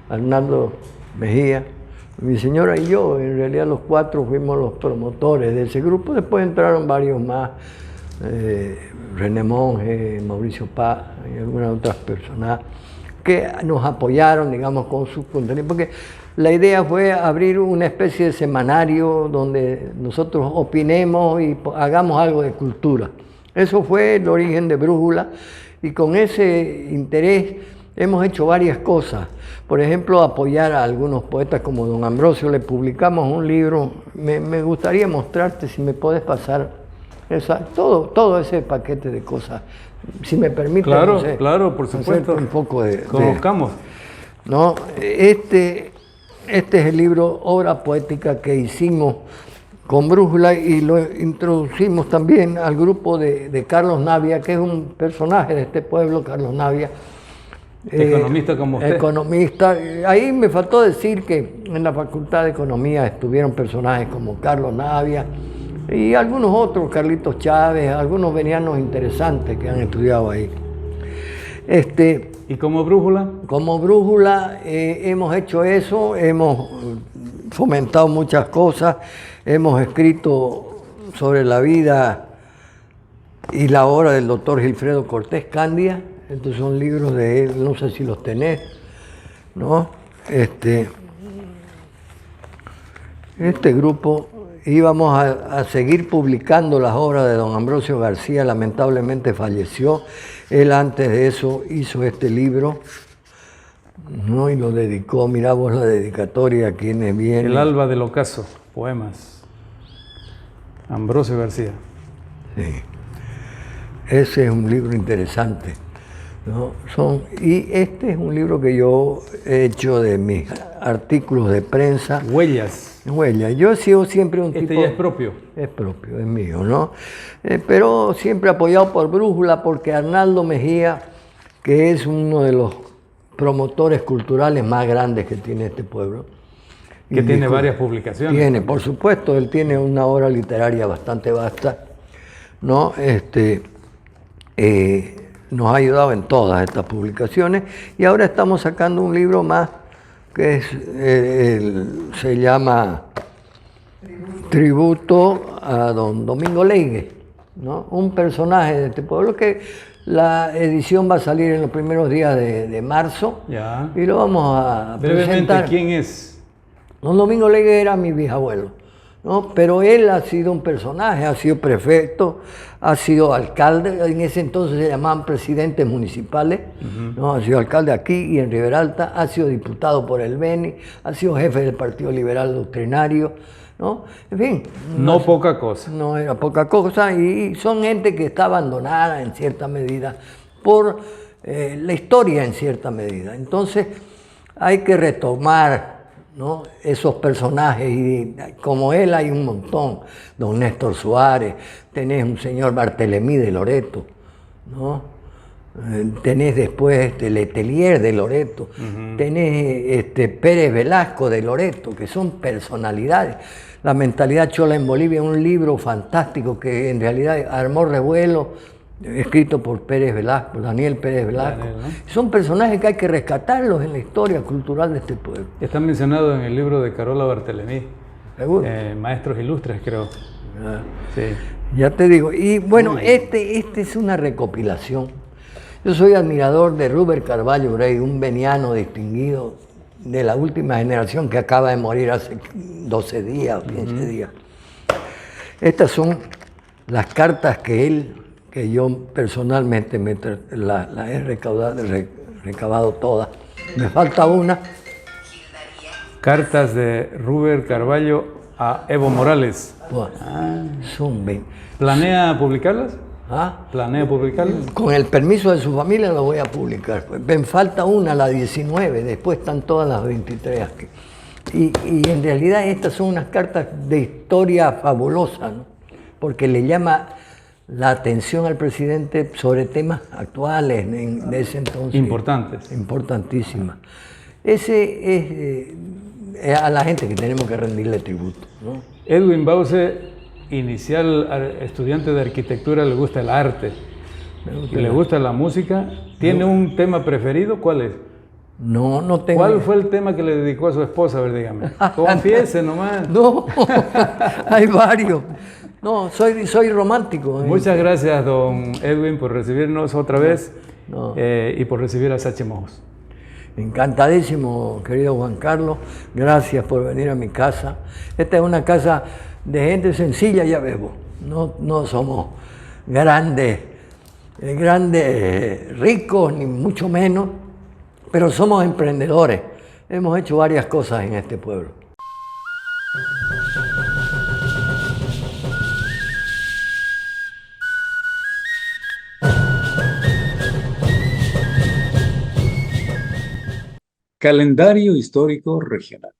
Arnaldo Mejía, mi señora y yo. En realidad los 4 fuimos los promotores de ese grupo. Después entraron varios más, René Monge, Mauricio Paz y algunas otras personas que nos apoyaron, digamos, con sus contenidos, porque la idea fue abrir una especie de semanario donde nosotros opinemos y hagamos algo de cultura. Eso fue el origen de Brújula. Y con ese interés hemos hecho varias cosas. Por ejemplo, apoyar a algunos poetas como don Ambrosio. Le publicamos un libro. Me gustaría mostrarte, si me puedes pasar todo ese paquete de cosas. Si me permite. Claro, no sé, claro, por supuesto. Un poco Conozcamos. ¿no? Este es el libro Obra Poética que hicimos con Brújula y lo introducimos también al grupo de Carlos Navia, que es un personaje de este pueblo, Carlos Navia. Economista como usted. Economista. Ahí me faltó decir que en la Facultad de Economía estuvieron personajes como Carlos Navia y algunos otros, Carlitos Chávez, algunos venianos interesantes que han estudiado ahí. ¿Y como Brújula? Como Brújula hemos hecho eso, hemos fomentado muchas cosas, hemos escrito sobre la vida y la obra del doctor Gilfredo Cortés Candia. Estos son libros de él, no sé si los tenés, ¿no? Este grupo íbamos a seguir publicando las obras de don Ambrosio García, lamentablemente falleció. Él antes de eso hizo este libro, ¿no? Y lo dedicó, mirá vos la dedicatoria a quienes vienen. El alba del ocaso, poemas. Ambrosio García. Sí. Ese es un libro interesante, ¿no? Y este es un libro que yo he hecho de mis artículos de prensa. Huellas. Yo he sido siempre un tipo... Este ya es propio. Es propio, es mío, ¿no? Pero siempre apoyado por Brújula, porque Arnaldo Mejía, que es uno de los promotores culturales más grandes que tiene este pueblo. Que tiene varias publicaciones. Tiene, por supuesto, él tiene una obra literaria bastante vasta, ¿no? Nos ha ayudado en todas estas publicaciones y ahora estamos sacando un libro más que se llama Tributo a don Domingo Leigue, ¿no? Un personaje de este pueblo que la edición va a salir en los primeros días de marzo. Ya. Y lo vamos a brevemente presentar. ¿Quién es? Don Domingo Leigue era mi bisabuelo, ¿no? Pero él ha sido un personaje, ha sido prefecto, ha sido alcalde, en ese entonces se llamaban presidentes municipales, ¿no? Ha sido alcalde aquí y en Riberalta, ha sido diputado por el Beni, ha sido jefe del Partido Liberal Doctrinario, ¿no? En fin. No poca cosa. No era poca cosa y son gente que está abandonada en cierta medida por la historia en cierta medida. Entonces hay que retomar, ¿no? Esos personajes y como él hay un montón. Don Néstor Suárez, tenés un señor Bartelemí de Loreto, ¿no? Tenés después Letelier de Loreto, tenés Pérez Velasco de Loreto, que son personalidades. La mentalidad chola en Bolivia, un libro fantástico que en realidad armó revuelo, escrito por Pérez Velasco, Daniel Pérez Velasco. Daniel, ¿no? Son personajes que hay que rescatarlos en la historia cultural de este pueblo. Está mencionado en el libro de Carola Bartelemí. ¿Seguro? Maestros Ilustres, creo. Ah, Sí. ya te digo. Y bueno, este es una recopilación. Yo soy admirador de Rubén Carvalho Brey, un veniano distinguido de la última generación que acaba de morir hace 12 días o 15 días. Estas son las cartas que yo personalmente las he recabado todas. Me falta una. Cartas de Rubén Carvalho a Evo Morales. Bueno, son 20. ¿Planea publicarlas? ¿Ah? ¿Planea publicarlas? Con el permiso de su familia lo voy a publicar. Me falta una, la 19, después están todas las 23 aquí. Y en realidad estas son unas cartas de historia fabulosa, ¿no? Porque le llama la atención al presidente sobre temas actuales de ese entonces. Importantes. Importantísimas. Ese es a la gente que tenemos que rendirle tributo, ¿no? Edwin Bause, inicial estudiante de arquitectura, le gusta el arte, le gusta la música. ¿Tiene un tema preferido? ¿Cuál es? No tengo. ¿Cuál fue el tema que le dedicó a su esposa? A ver, dígame. Confiese nomás. No, hay varios. No, soy romántico. Muchas gracias, don Edwin, por recibirnos otra vez y por recibir a Sache Mojos. Encantadísimo, querido Juan Carlos. Gracias por venir a mi casa. Esta es una casa de gente sencilla, ya vemos. No somos grandes grandes ricos, ni mucho menos, pero somos emprendedores. Hemos hecho varias cosas en este pueblo. Calendario histórico regional.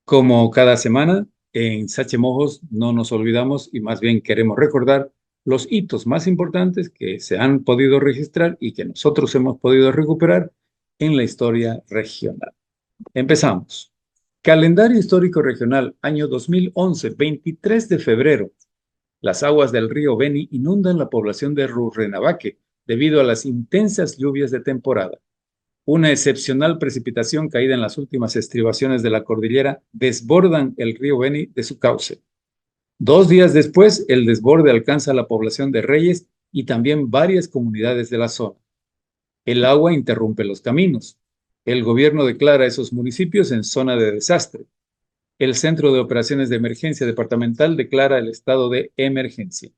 Como cada semana, en Sachemojos no nos olvidamos y más bien queremos recordar los hitos más importantes que se han podido registrar y que nosotros hemos podido recuperar en la historia regional. Empezamos. Calendario histórico regional, año 2011, 23 de febrero. Las aguas del río Beni inundan la población de Rurrenabaque debido a las intensas lluvias de temporada. Una excepcional precipitación caída en las últimas estribaciones de la cordillera desbordan el río Beni de su cauce. 2 días después, el desborde alcanza la población de Reyes y también varias comunidades de la zona. El agua interrumpe los caminos. El gobierno declara esos municipios en zona de desastre. El Centro de Operaciones de Emergencia Departamental declara el estado de emergencia.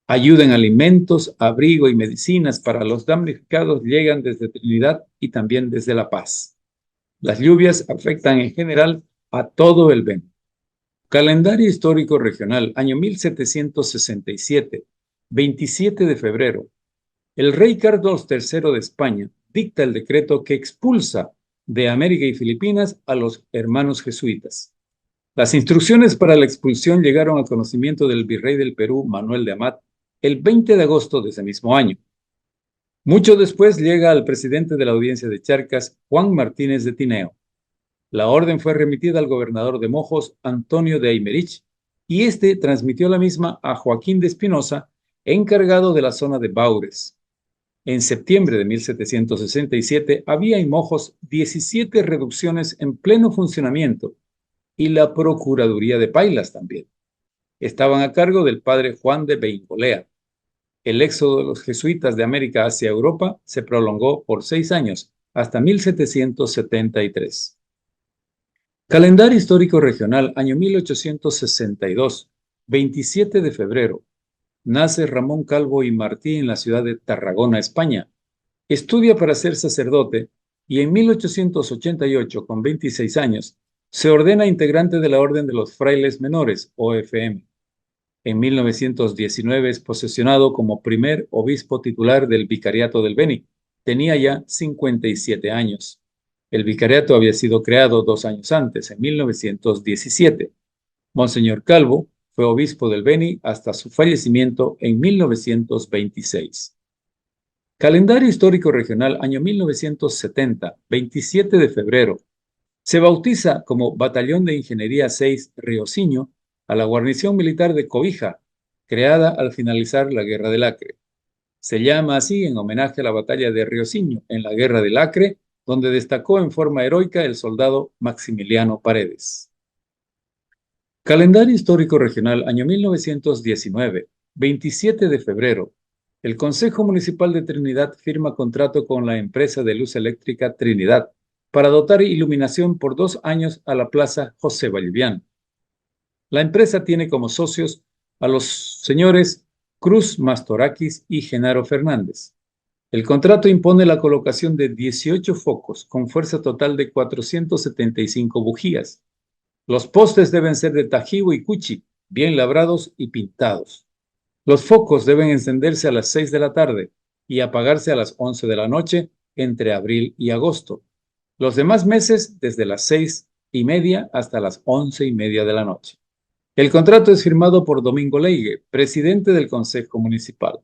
Ayuda en alimentos, abrigo y medicinas para los damnificados llegan desde Trinidad y también desde La Paz. Las lluvias afectan en general a todo el Beni. Calendario histórico regional, año 1767, 27 de febrero. El rey Carlos III de España dicta el decreto que expulsa de América y Filipinas a los hermanos jesuitas. Las instrucciones para la expulsión llegaron al conocimiento del virrey del Perú, Manuel de Amat, el 20 de agosto de ese mismo año. Mucho después llega al presidente de la audiencia de Charcas, Juan Martínez de Tineo. La orden fue remitida al gobernador de Mojos, Antonio de Aymerich, y este transmitió la misma a Joaquín de Espinosa, encargado de la zona de Baures. En septiembre de 1767 había en Mojos 17 reducciones en pleno funcionamiento y la Procuraduría de Pailas también. Estaban a cargo del padre Juan de Beingolea. El éxodo de los jesuitas de América hacia Europa se prolongó por 6 años, hasta 1773. Calendario histórico regional, año 1862, 27 de febrero. Nace Ramón Calvo y Martí en la ciudad de Tarragona, España. Estudia para ser sacerdote y en 1888, con 26 años, se ordena integrante de la Orden de los Frailes Menores, OFM. En 1919 es posesionado como primer obispo titular del Vicariato del Beni. Tenía ya 57 años. El vicariato había sido creado 2 años antes, en 1917. Monseñor Calvo fue obispo del Beni hasta su fallecimiento en 1926. Calendario histórico regional, año 1970, 27 de febrero. Se bautiza como Batallón de Ingeniería 6 Riosinho a la guarnición militar de Cobija, creada al finalizar la Guerra del Acre. Se llama así en homenaje a la batalla de Riosinho en la Guerra del Acre, donde destacó en forma heroica el soldado Maximiliano Paredes. Calendario histórico regional, año 1919, 27 de febrero. El Consejo Municipal de Trinidad firma contrato con la empresa de luz eléctrica Trinidad para dotar iluminación por 2 años a la Plaza José Vallivian. La empresa tiene como socios a los señores Cruz Mastorakis y Genaro Fernández. El contrato impone la colocación de 18 focos con fuerza total de 475 bujías. Los postes deben ser de tajibo y cuchi, bien labrados y pintados. Los focos deben encenderse a las 6 de la tarde y apagarse a las 11 de la noche entre abril y agosto. Los demás meses desde las 6:30 hasta las 11:30 de la noche. El contrato es firmado por Domingo Leigue, presidente del Consejo Municipal.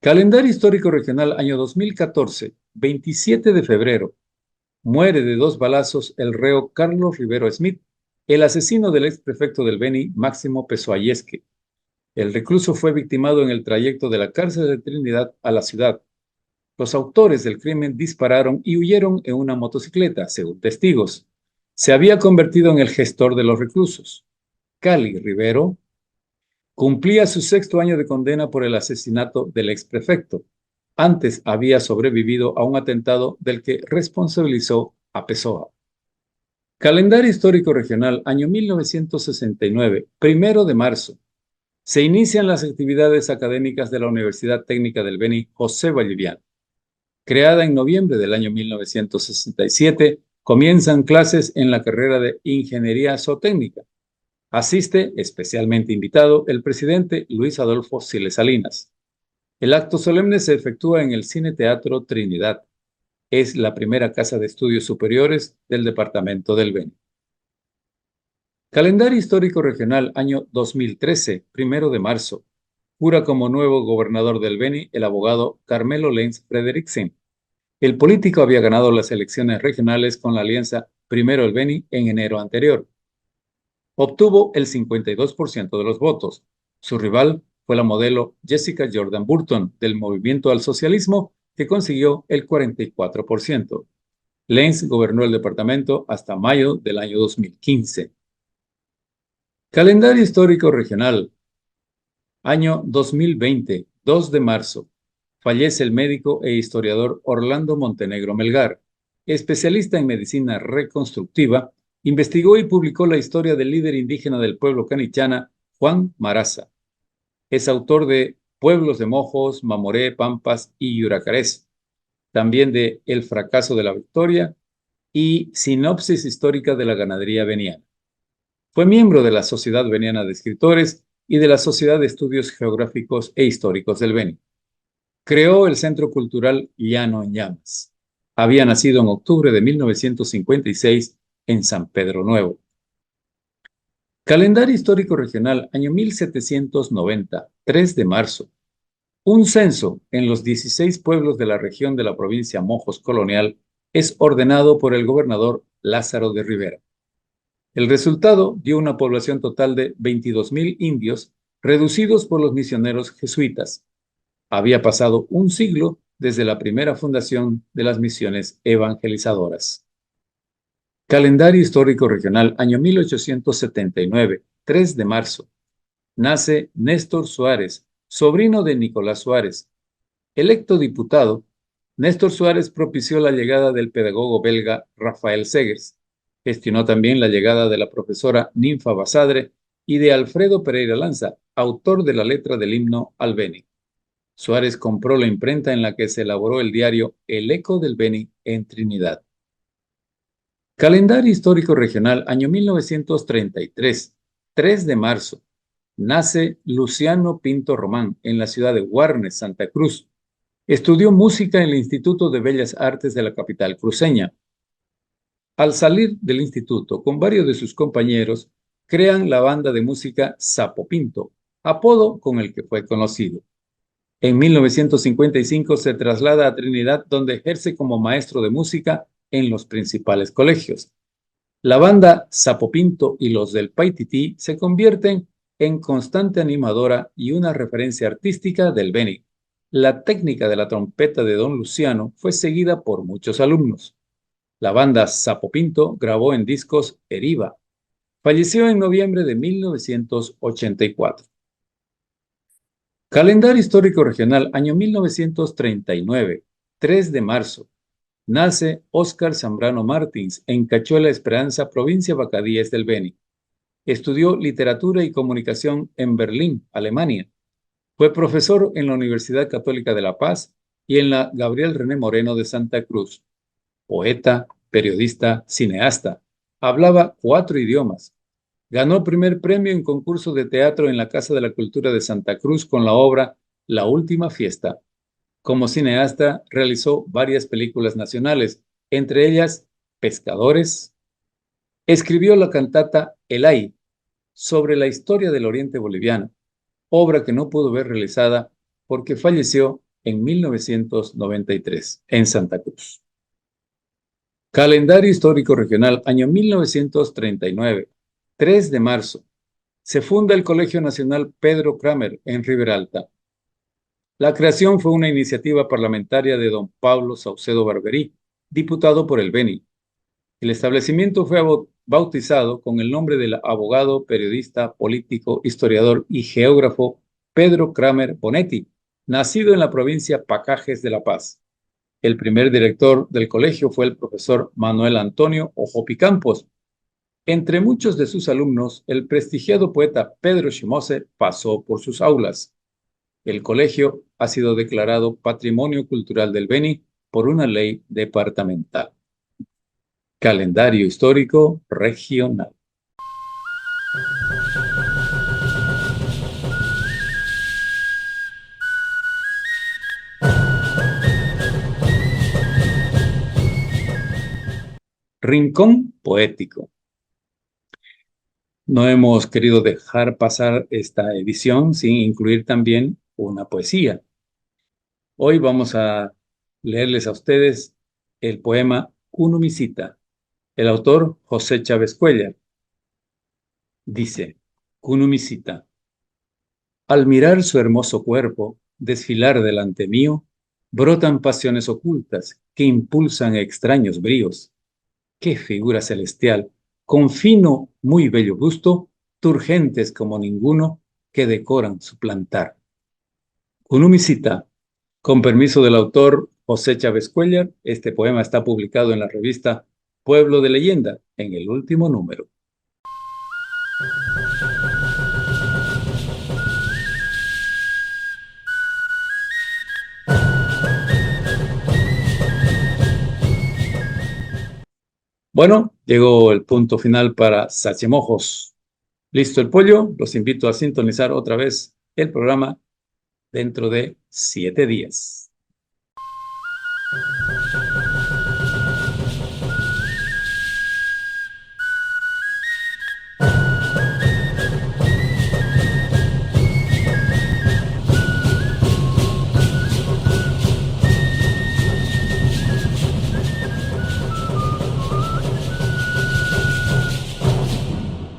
Calendario histórico regional, año 2014, 27 de febrero. Muere de 2 balazos el reo Carlos Rivero Smith, el asesino del exprefecto del Beni, Máximo Pesoayesque. El recluso fue victimado en el trayecto de la cárcel de Trinidad a la ciudad. Los autores del crimen dispararon y huyeron en una motocicleta, según testigos. Se había convertido en el gestor de los reclusos. Cali Rivero cumplía su 6º año de condena por el asesinato del exprefecto. Antes había sobrevivido a un atentado del que responsabilizó a Pessoa. Calendario histórico regional, año 1969, 1 de marzo. Se inician las actividades académicas de la Universidad Técnica del Beni José Valliviano. Creada en noviembre del año 1967, comienzan clases en la carrera de Ingeniería Zootécnica. Asiste, especialmente invitado, el presidente Luis Adolfo Siles Salinas. El acto solemne se efectúa en el Cine Teatro Trinidad. Es la primera casa de estudios superiores del departamento del Beni. Calendario histórico regional año 2013, 1 de marzo. Jura como nuevo gobernador del Beni el abogado Carmelo Lenz Frederiksen. El político había ganado las elecciones regionales con la alianza Primero el Beni en enero anterior. Obtuvo el 52% de los votos. Su rival fue la modelo Jessica Jordan Burton del Movimiento al Socialismo, que consiguió el 44%. Lenz gobernó el departamento hasta mayo del año 2015. Calendario histórico regional. Año 2020, 2 de marzo. Fallece el médico e historiador Orlando Montenegro Melgar. Especialista en medicina reconstructiva, investigó y publicó la historia del líder indígena del pueblo canichana, Juan Maraza. Es autor de Pueblos de Mojos, Mamoré, Pampas y Yuracarés. También de El fracaso de la victoria y Sinopsis histórica de la ganadería beniana. Fue miembro de la Sociedad Beniana de Escritores y de la Sociedad de Estudios Geográficos e Históricos del Beni. Creó el Centro Cultural Llano en Llamas. Había nacido en octubre de 1956 en San Pedro Nuevo. Calendario histórico regional, año 1790, 3 de marzo. Un censo en los 16 pueblos de la región de la provincia Mojos Colonial es ordenado por el gobernador Lázaro de Rivera. El resultado dio una población total de 22,000 indios, reducidos por los misioneros jesuitas. Había pasado un siglo desde la primera fundación de las misiones evangelizadoras. Calendario histórico regional, año 1879, 3 de marzo. Nace Néstor Suárez, sobrino de Nicolás Suárez. Electo diputado, Néstor Suárez propició la llegada del pedagogo belga Rafael Segers. Gestionó también la llegada de la profesora Ninfa Basadre y de Alfredo Pereira Lanza, autor de la letra del himno al Beni. Suárez compró la imprenta en la que se elaboró el diario El Eco del Beni en Trinidad. Calendario histórico regional, año 1933, 3 de marzo. Nace Luciano Pinto Román en la ciudad de Guarnes, Santa Cruz. Estudió música en el Instituto de Bellas Artes de la capital cruceña. Al salir del instituto, con varios de sus compañeros, crean la banda de música Sapo Pinto, apodo con el que fue conocido. En 1955 se traslada a Trinidad, donde ejerce como maestro de música en los principales colegios. La banda Sapo Pinto y los del Paitití se convierten en constante animadora y una referencia artística del Beni. La técnica de la trompeta de don Luciano fue seguida por muchos alumnos. La banda Sapo Pinto grabó en discos Eriva. Falleció en noviembre de 1984. Calendario histórico regional, año 1939, 3 de marzo. Nace Óscar Zambrano Martins en Cachuela Esperanza, provincia Bacadíes del Beni. Estudió literatura y comunicación en Berlín, Alemania. Fue profesor en la Universidad Católica de La Paz y en la Gabriel René Moreno de Santa Cruz. Poeta, periodista, cineasta. Hablaba 4 idiomas. Ganó primer premio en concurso de teatro en la Casa de la Cultura de Santa Cruz con la obra La Última Fiesta. Como cineasta, realizó varias películas nacionales, entre ellas Pescadores. Escribió la cantata El Ay, sobre la historia del Oriente Boliviano, obra que no pudo ver realizada porque falleció en 1993 en Santa Cruz. Calendario histórico regional, año 1939, 3 de marzo. Se funda el Colegio Nacional Pedro Kramer en Riberalta. La creación fue una iniciativa parlamentaria de don Pablo Saucedo Barberí, diputado por el Beni. El establecimiento fue bautizado con el nombre del abogado, periodista, político, historiador y geógrafo Pedro Kramer Bonetti, nacido en la provincia Pacajes de La Paz. El primer director del colegio fue el profesor Manuel Antonio Ojopi Campos. Entre muchos de sus alumnos, el prestigiado poeta Pedro Shimose pasó por sus aulas. El colegio ha sido declarado Patrimonio Cultural del Beni por una ley departamental. Calendario histórico regional. Rincón poético. No hemos querido dejar pasar esta edición sin incluir también una poesía. Hoy vamos a leerles a ustedes el poema Cunumisita. El autor, José Chávez Cuéllar. Dice, Cunumisita. Al mirar su hermoso cuerpo desfilar delante mío, brotan pasiones ocultas que impulsan extraños bríos. ¡Qué figura celestial! Con fino, muy bello busto, turgentes como ninguno, que decoran su plantar. Cunumisita. Con permiso del autor José Chávez Cuéllar, este poema está publicado en la revista Pueblo de Leyenda, en el último número. Bueno, llegó el punto final para Sachemojos. ¿Listo el pollo? Los invito a sintonizar otra vez el programa dentro de 7 días.